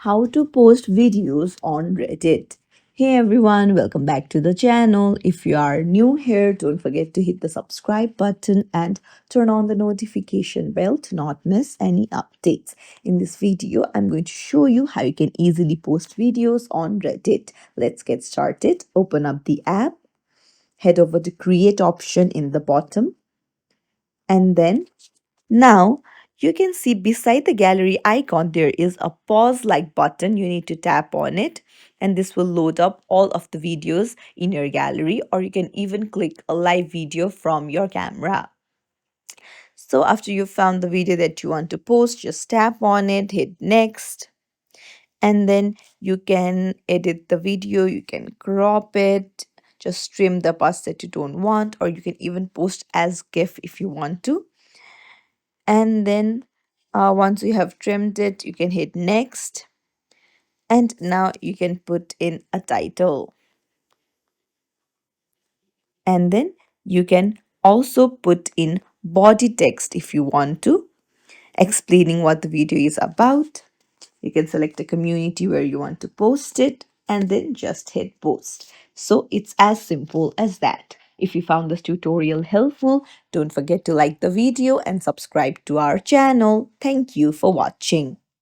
How to post videos on Reddit. Hey everyone, welcome back to the channel. If you are new here, don't forget to hit the subscribe button and turn on the notification bell to not miss any updates. In this video, I'm going to show you how you can easily post videos on Reddit. Let's get started. Open up the app, head over to create option in the bottom, and then now, you can see beside the gallery icon, there is a pause like button. You need to tap on it, and this will load up all of the videos in your gallery, or you can even click a live video from your camera. So, after you found the video that you want to post, just tap on it, hit next, and then you can edit the video, you can crop it, just trim the parts that you don't want, or you can even post as GIF if you want to. And then once you have trimmed it, you can hit next, and now you can put in a title, and then you can also put in body text if you want to, explaining what the video is about. You can select a community where you want to post it and then just hit post. So it's as simple as that. If you found this tutorial helpful, don't forget to like the video and subscribe to our channel. Thank you for watching.